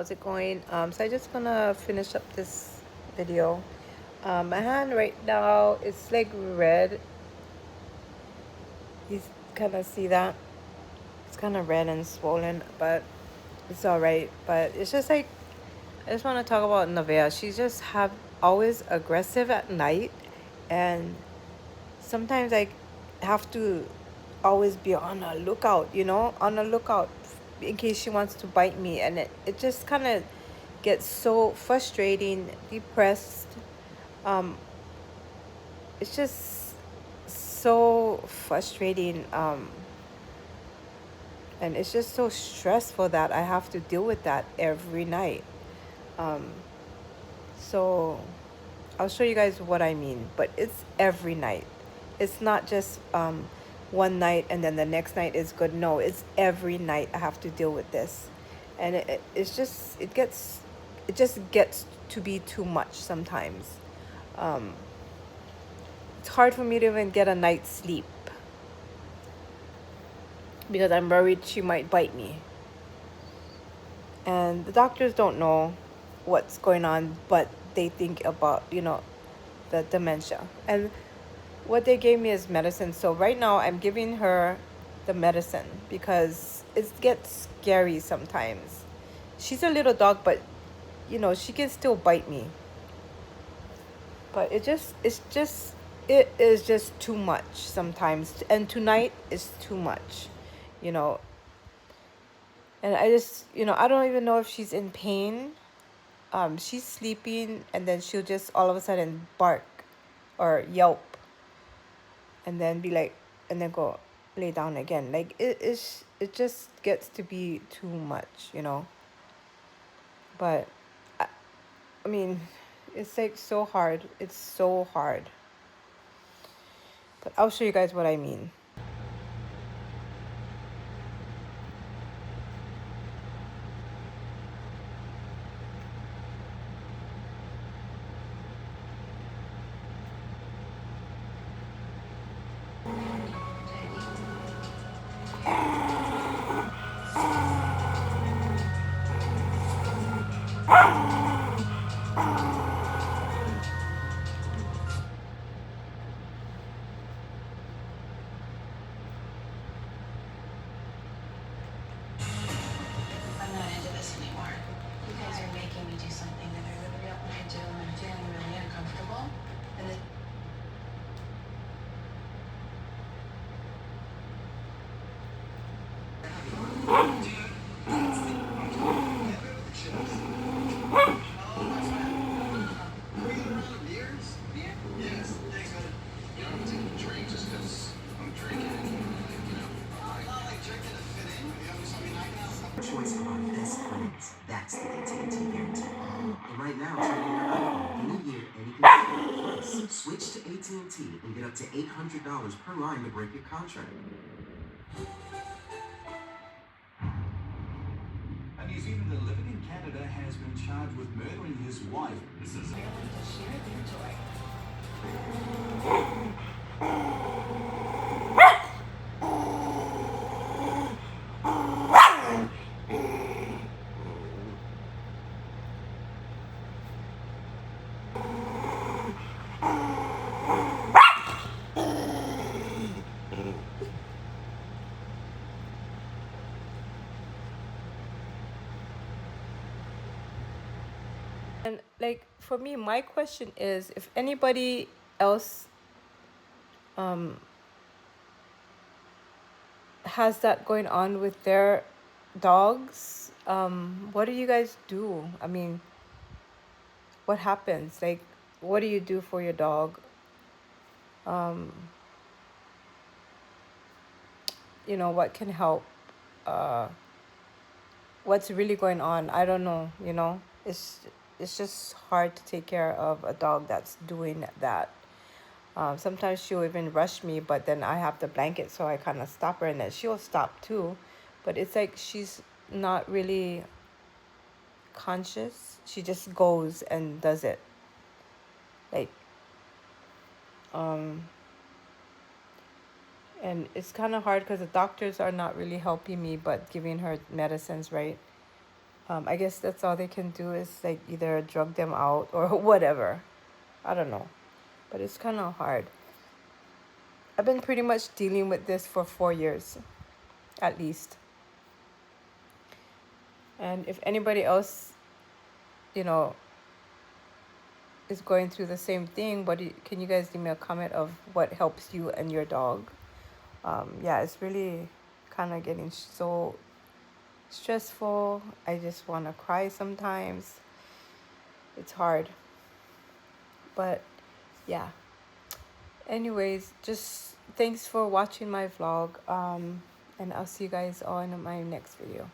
how's it going? So I just gonna finish up this video. My hand right now, it's like red. You kind of see that? It's kind of red and swollen, but it's all right. But it's just like, I just want to talk about Nevaeh. She's just always aggressive at night, and sometimes I have to always be on a lookout, on a lookout in case she wants to bite me. And it just kind of gets so frustrating, depressed. Um, it's just so frustrating. And it's just so stressful that I have to deal with that every night. Um, so I'll show you guys what I mean, but it's every night. It's not just one night and then the next night is good. No, it's every night I have to deal with this. And it just gets to be too much sometimes. It's hard for me to even get a night's sleep because I'm worried she might bite me. And the doctors don't know what's going on, but they think about, the dementia. And what they gave me is medicine. So right now I'm giving her the medicine because it gets scary sometimes. She's a little dog, but she can still bite me. But it is just too much sometimes. And tonight is too much, you know. And I just, I don't even know if she's in pain. She's sleeping and then she'll just all of a sudden bark or yelp and then be like, and then go lay down again. Like it just gets to be too much, But I mean, it's like so hard. It's so hard. But I'll show you guys what I mean. I'm not into this anymore. You guys are making me do something that I really don't want to do, and I'm feeling really uncomfortable. And the choice of our best friends. That's the AT&T guarantee. And right now, trading your iPhone any year, any condition. Plus, switch to AT&T and get up to $800 per line to break your contract. A New Zealander living in Canada has been charged with murdering his wife. This is Maryland to share their joy. And like for me, my question is if anybody else has that going on with their dogs, what do you guys do? I mean, what happens? Like, what do you do for your dog? What can help? What's really going on? I don't know. It's just hard to take care of a dog that's doing that. Sometimes she'll even rush me, but then I have the blanket, so I kind of stop her, and then she'll stop too. But it's like she's not really conscious. She just goes and does it. Like, and it's kind of hard because the doctors are not really helping me, but giving her medicines, right? I guess that's all they can do is like either drug them out or whatever. I don't know. But it's kind of hard. I've been pretty much dealing with this for 4 years, at least. And if anybody else, you know, is going through the same thing, can you guys leave me a comment of what helps you and your dog? Yeah, it's really kind of getting so stressful. I just want to cry sometimes. It's hard. But yeah. Anyways, just thanks for watching my vlog. And I'll see you guys all in my next video.